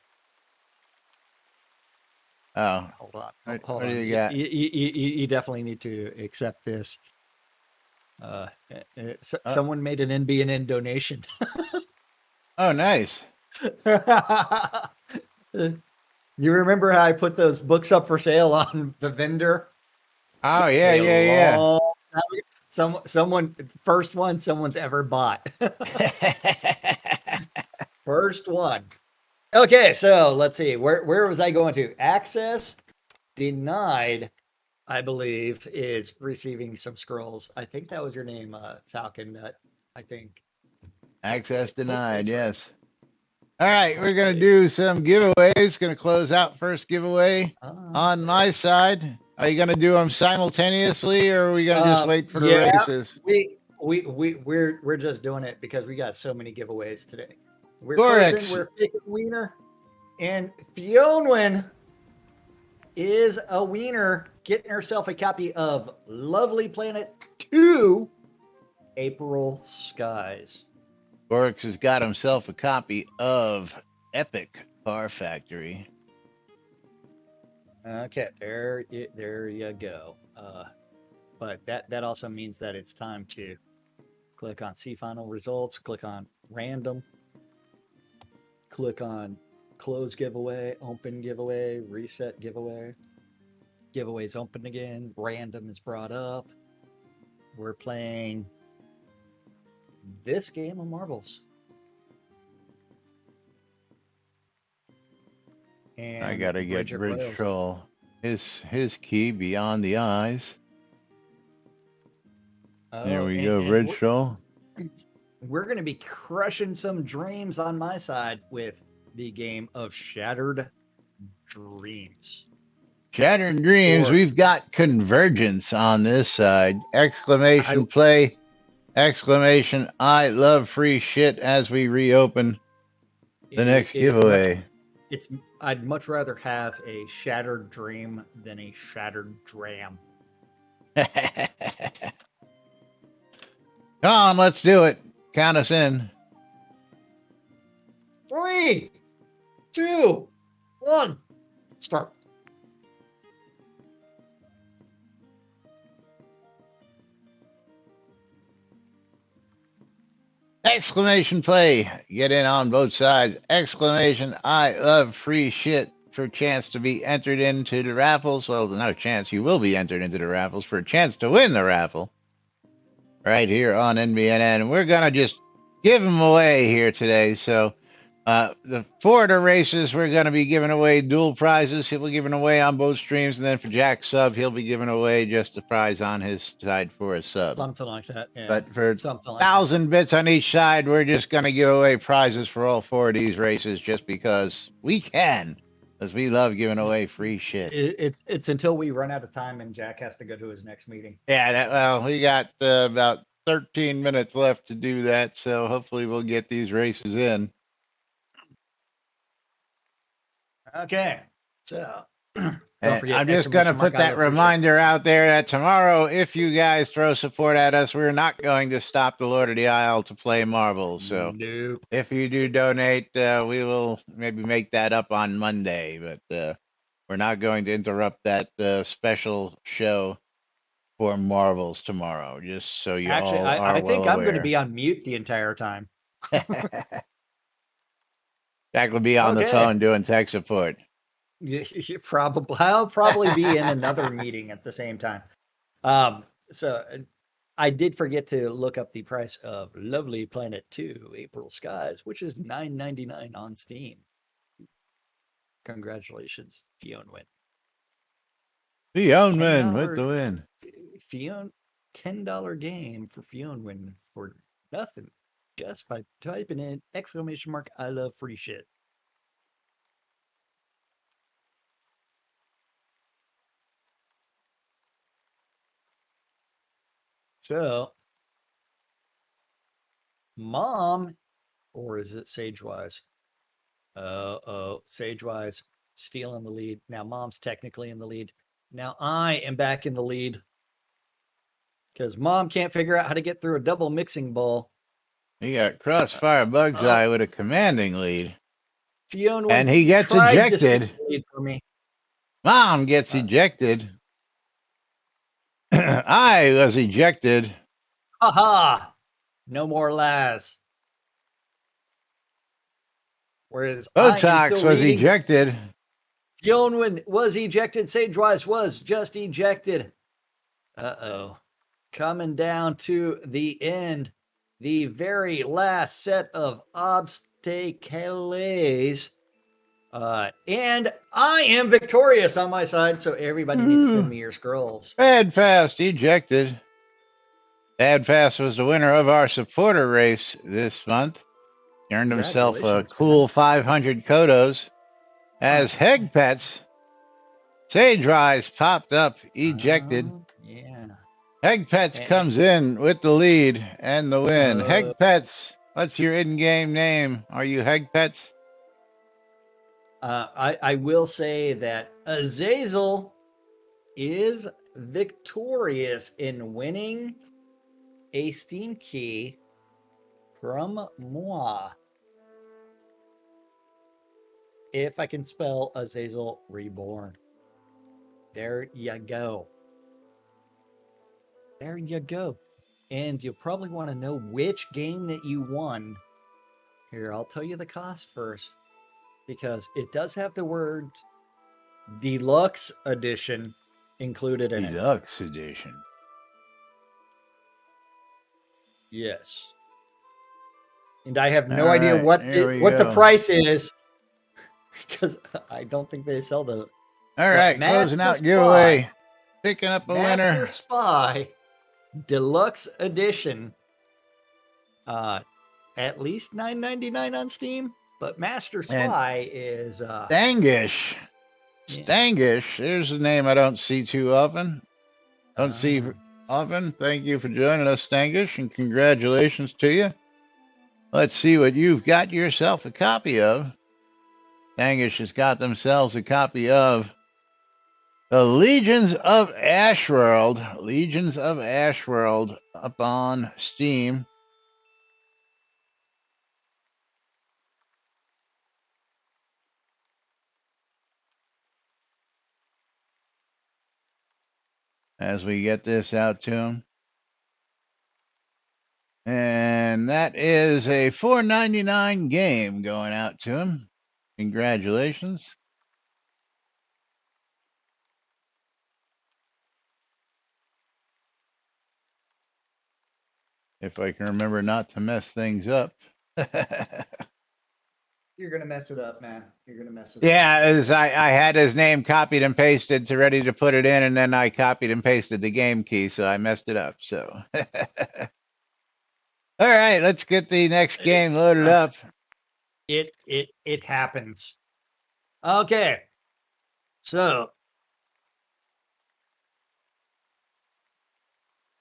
Oh, Hold on. what Hold do on. you got? You definitely need to accept this. Uh, Someone made an NBNN donation. oh, nice. You remember how I put those books up for sale on the vendor? Oh, yeah, A yeah, long time ago? Someone first one someone's ever bought. yeah. First one. Okay, so let's see. Where was I going to? Access denied, I believe, is receiving some scrolls. I think that was your name, Falcon Nut. I think. Access Hopefully denied, it's right. yes. All right, we're going to Hopefully. do some giveaways. Going to close out first giveaway on There my side. Are you going to do them simultaneously or are we going to just wait for the Yeah, races? we're just doing it because we got so many giveaways today. We're closing. Gorix, We're picking wiener, and Fionwin is a wiener getting herself a copy of Lovely Planet 2 April Skies. Gorix has got himself a copy of Epic Car Factory. Okay, there you go. But that also means that it's time to click on see final results, click on random, click on close giveaway, open giveaway, reset giveaway. Giveaway's open again. Random is brought up. We're playing this game of marbles. And I gotta get Bridget Bridge Royals. Troll. His key beyond the eyes. There we go, Bridge Troll. We're going to be crushing some dreams on my side with the game of Shattered Dreams. Shattered Dreams, we've got Convergence on this side. Exclamation play, exclamation, I love free shit as we reopen the next giveaway. I'd much rather have a shattered dream than a shattered dram. Come on, let's do it. Count us in. 3, 2, 1, start. Exclamation play. Get in on both sides. Exclamation, I love free shit for a chance to be entered into the raffles. Well, not a chance. You will be entered into the raffles for a chance to win the raffle. Right here on NBNN. We're going to just give them away here today. So the Florida races, we're going to be giving away dual prizes. He'll be giving away on both streams. And then for Jack's sub, he'll be giving away just a prize on his side for a sub. Something like that, yeah. But for something like 1,000 bits on each side, we're just going to give away prizes for all 4 of these races just because we can. Because we love giving away free shit. It's until we run out of time and Jack has to go to his next meeting. Yeah, well, we got about 13 minutes left to do that, so hopefully we'll get these races in. Okay, so don't forget. I'm just going to put that reminder out there that tomorrow, if you guys throw support at us, we're not going to stop the Lord of the Isle to play marbles. So nope. If you do donate, we will maybe make that up on Monday, but we're not going to interrupt that special show for marbles tomorrow, just so you Actually, all are I well think I'm going to aware. be on mute the entire time. Jack will be on the Okay. phone doing tech support. Probably, I'll probably be in another meeting at the same time. So I did forget to look up the price of Lovely Planet 2 April Skies, which is $9.99 on Steam. Congratulations, Fionwin. Fionwin with the win. Fion $10 game for Fionwin for nothing. Just by typing in exclamation mark I love free shit. So Mom, or is it Sagewise? Sagewise stealing the lead. Now Mom's technically in the lead. Now I am back in the lead because Mom can't figure out how to get through a double mixing bowl. He got Crossfire Bug's Eye with a commanding lead. Fiona And he gets tried to steal ejected. the lead for me. Mom gets ejected. I was ejected. Haha! No more lies. Whereas I am Botox still was leading. ejected. Fionwin was ejected. Sagewise was just ejected. Uh-oh. Coming down to the end. The very last set of obstacles. And I am victorious on my side, so everybody needs to send me your scrolls. Bad Fast ejected. Bad Fast was the winner of our supporter race this month. He earned himself a cool 500 Kodos. As Heg Pets, Sage Rise popped up, ejected. Yeah. Heg Pets comes in with the lead and the win. Heg Pets, what's your in-game name? Are you Heg Pets? I will say that Azazel is victorious in winning a Steam key from moi. If I can spell Azazel Reborn. There you go. There you go. And you'll probably want to know which game that you won. Here, I'll tell you the cost first. Because it does have the word Deluxe Edition included in it. Deluxe Edition. Yes. And I have no idea what the price is. Because I don't think they sell the... All right, closing out giveaway. Picking up a winner. Master Spy Deluxe Edition. At least $9.99 on Steam, but Master Spy is Stangish. Stangish. There's a name I don't see too often. Don't see often. Thank you for joining us, Stangish, and congratulations to you. Let's see what you've got yourself a copy of. Stangish has got themselves a copy of the Legions of Ashworld. Legions of Ashworld up on Steam. As we get this out to him. And that is a $4.99 game going out to him. Congratulations. If I can remember not to mess things up. You're going to mess it up, man. You're going to mess it up. Yeah, as I had his name copied and pasted to ready to put it in, and then I copied and pasted the game key, so I messed it up. So, all right, let's get the next game loaded up. It happens. Okay, so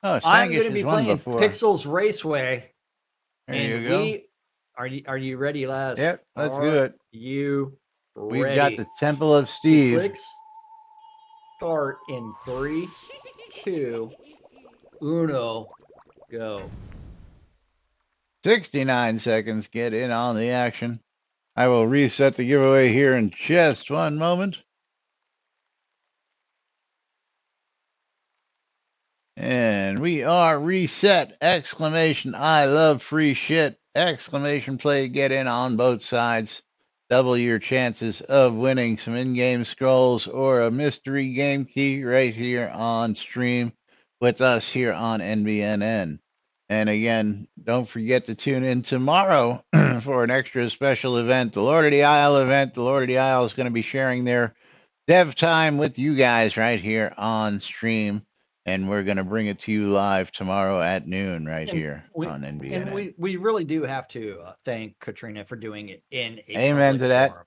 I'm going to be playing Pixels Raceway, and are you ready, Laz? Yep, let's do it. You ready? We've got the Temple of Steve. So start in 3, 2, 1, go. 69 seconds. Get in on the action. I will reset the giveaway here in just one moment. And we are reset! Exclamation, I love free shit! Exclamation play, get in on both sides. Double your chances of winning some in-game scrolls or a mystery game key right here on stream with us here on NBNN. And again, don't forget to tune in tomorrow for an extra special event, the Lord of the Isle event. The Lord of the Isle is going to be sharing their dev time with you guys right here on stream. And we're going to bring it to you live tomorrow at noon right And here we on NBNN. and we really do have to thank Katrina for doing it in a Amen public to that. forum.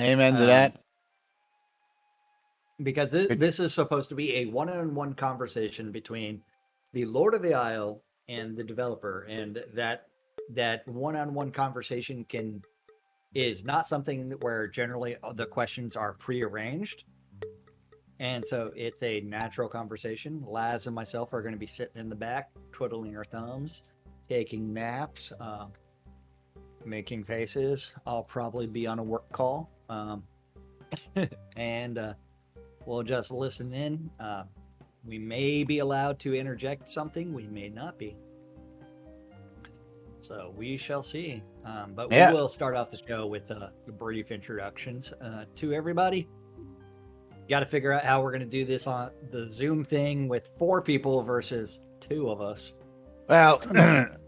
Amen to that. Because this is supposed to be a one-on-one conversation between the Lord of the Isle and the developer, and that one-on-one conversation is not something where generally the questions are prearranged. And so it's a natural conversation. Laz and myself are going to be sitting in the back, twiddling our thumbs, taking naps, making faces. I'll probably be on a work call. And we'll just listen in. We may be allowed to interject something, we may not be. So we shall see. But we will start off the show with brief introductions to everybody. Got to figure out how we're going to do this on the Zoom thing with 4 people versus 2 of us. Well,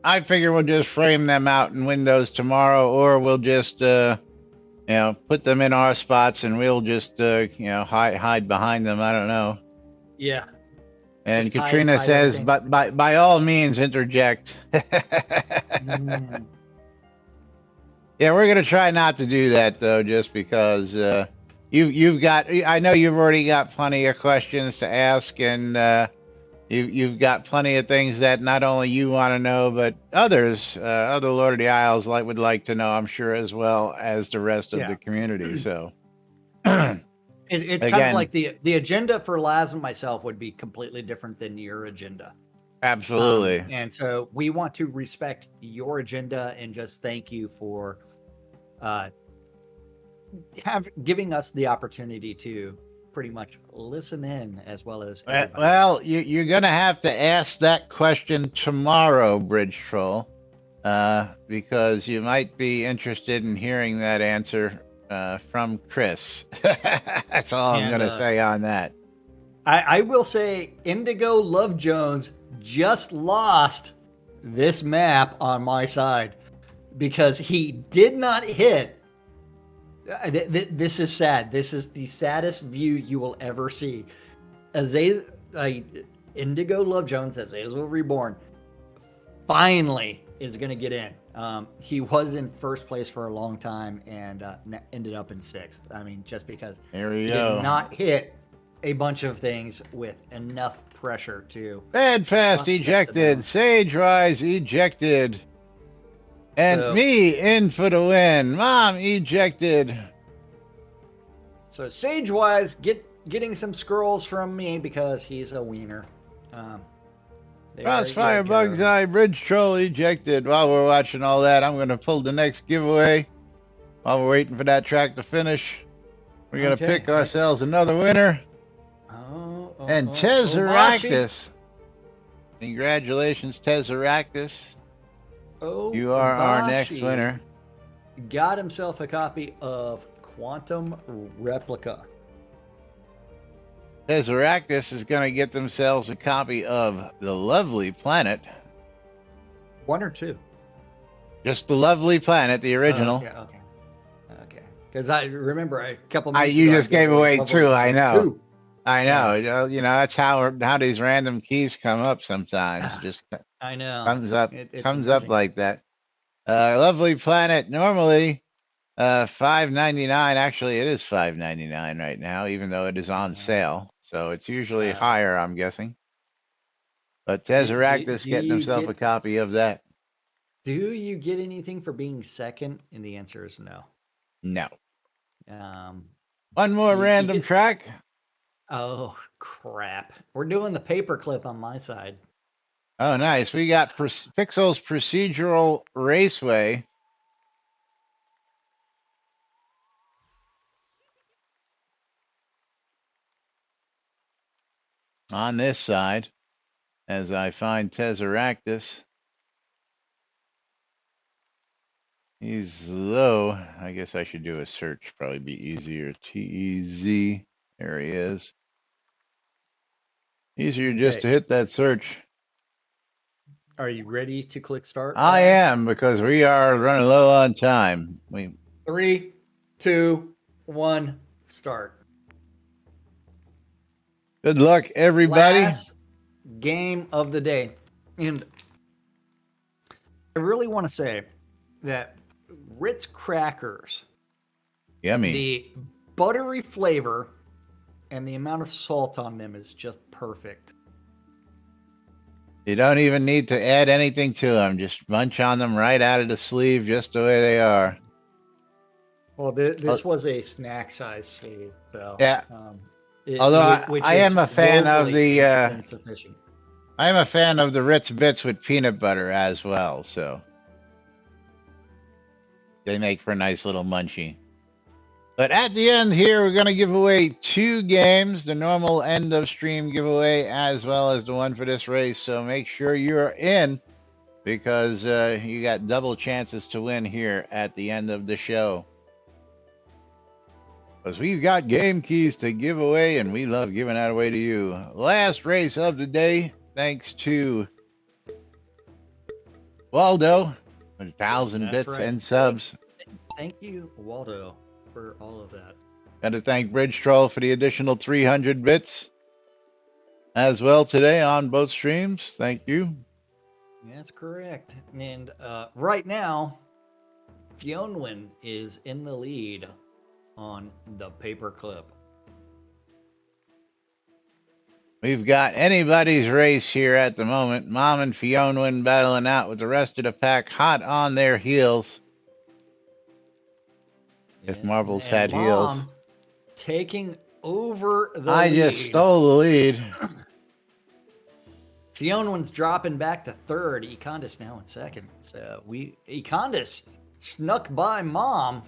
I figure we'll just frame them out in Windows tomorrow, or we'll just, put them in our spots and we'll just, hide behind them. I don't know. Yeah. And Just Katrina hide says, everything. but by all means, interject. Yeah, we're gonna try not to do that though, just because you've got. I know you've already got plenty of questions to ask, and you've got plenty of things that not only you want to know, but others, other Lord of the Isles, would like to know. I'm sure as well as the rest of the community. So. It's Again, kind of like the agenda for Laz and myself would be completely different than your agenda. Absolutely. And so we want to respect your agenda and just thank you for giving us the opportunity to pretty much listen in as well as everybody well, else. you're going to have to ask that question tomorrow, Bridge Troll, because you might be interested in hearing that answer from Chris. That's all I'm going to say on that. I will say Indigo Love Jones just lost this map on my side because he did not hit. This is sad. This is the saddest view you will ever see. Indigo Love Jones, Azazel Reborn, finally is going to get in. He was in first place for a long time and ended up in 6th. I mean, just because he did not hit a bunch of things with enough pressure to. Bedfast ejected. Sage-Rise ejected. And me in for the win. Mom ejected. So Sage-Wise getting some scrolls from me because he's a wiener. Crossfire Bug's Eye Bridge Troll ejected. While we're watching all that, I'm going to pull the next giveaway. While we're waiting for that track to finish, we're going to pick ourselves another winner. And Tessaractus. Congratulations, Tessaractus. You are our next winner. Got himself a copy of Quantum Replica. Tessaractus is going to get themselves a copy of The Lovely Planet. 1 or 2? Just The Lovely Planet, the original. Okay. Because I remember a couple minutes ago. You just gave away 2, I know. 2. I know. Yeah. That's how these random keys come up sometimes. Just I know. Comes up. Comes amazing. up like that. Lovely Planet. Normally, $5.99. Actually, it is $5.99 right now, even though it is on sale. So it's usually higher, I'm guessing. But Tessaractus getting himself a copy of that. Do you get anything for being second? And the answer is no. No. One more random track. Oh, crap. We're doing the paperclip on my side. Oh, nice. We got Pixel's Procedural Raceway. On this side. as I find Tesseractus. He's low. I guess I should do a search. Probably be easier. TEZ. There he is. Easier just to hit that search. Are you ready to click start? I guys? am, because we are running low on time. 3, 2, 1, start. Good luck, everybody. Last game of the day. And I really want to say that Ritz crackers, Yummy. the buttery flavor and the amount of salt on them is just perfect. You don't even need to add anything to them. Just munch on them right out of the sleeve, just the way they are. Well, this was a snack size sleeve, so yeah. Although I am a fan of the I am a fan of the Ritz Bits with peanut butter as well, so they make for a nice little munchie. But at the end here, we're going to give away 2 games, the normal end of stream giveaway, as well as the one for this race. So make sure you're in, because you got double chances to win here at the end of the show. Because we've got game keys to give away, and we love giving that away to you. Last race of the day, thanks to Waldo, 1,000 bits and subs. Thank you, Waldo, for all of that. Got to thank Bridge Troll for the additional 300 bits as well today on both streams. Thank you. That's correct. And right now, Fionwin is in the lead on the paperclip. We've got anybody's race here at the moment. Mom and Fionwin battling out with the rest of the pack hot on their heels. If Marbles had heels. Taking over the lead. I just stole the lead. Fionwin's dropping back to third. Econdis now in second. So Econdis snuck by Mom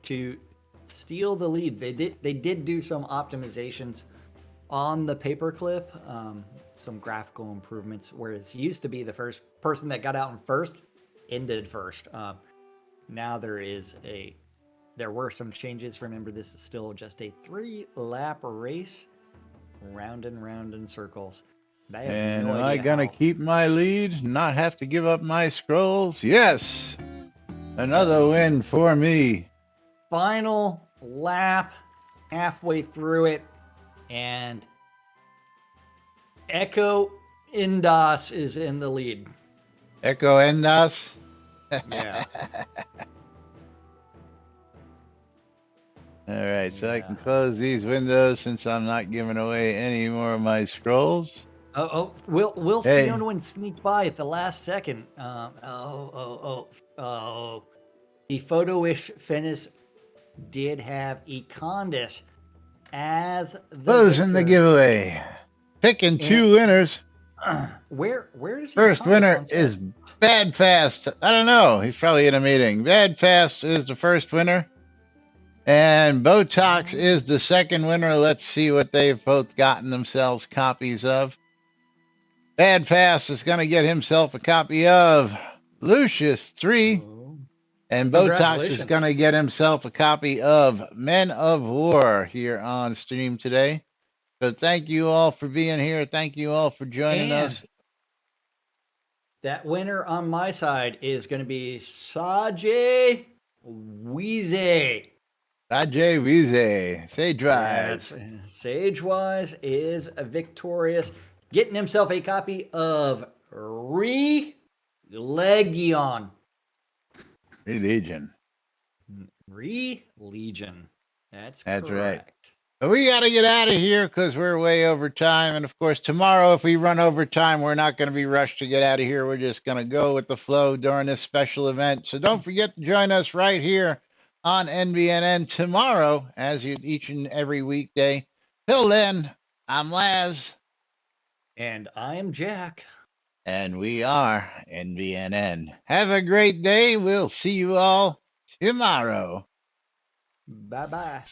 to steal the lead. They did do some optimizations on the paperclip, some graphical improvements, whereas it used to be the first person that got out in first ended first. Now there were some changes. Remember, this is still just a 3-lap race, round and round in circles. And am I gonna keep my lead, not have to give up my scrolls? Yes! Another win for me. Final lap, halfway through it, and Echo Indas is in the lead. Echo Indas? Yeah. All right, so I can close these windows since I'm not giving away any more of my scrolls. Will Fionwin sneak by at the last second? The photo-ish finish did have Econdis as the closing the giveaway. Picking 2 winners. Where is first winner is Bad Fast. I don't know. He's probably in a meeting. Bad Fast is the first winner. And Botox is the second winner. Let's see what they've both gotten themselves copies of. Bad Fast is going to get himself a copy of Lucius 3. And Botox is going to get himself a copy of Men of War here on stream today. So thank you all for being here. Thank you all for joining us. That winner on my side is going to be Sajay Weezy. Sajay Weezy. Sagewise. Yes. Sagewise is victorious, getting himself a copy of Religion. Religion. That's correct. Right. But we got to get out of here because we're way over time. And of course, tomorrow, if we run over time, we're not going to be rushed to get out of here. We're just going to go with the flow during this special event. So don't forget to join us right here on NBNN tomorrow, as each and every weekday. Till then, I'm Laz. And I'm Jack. And we are NBNN. Have a great day. We'll see you all tomorrow. Bye-bye.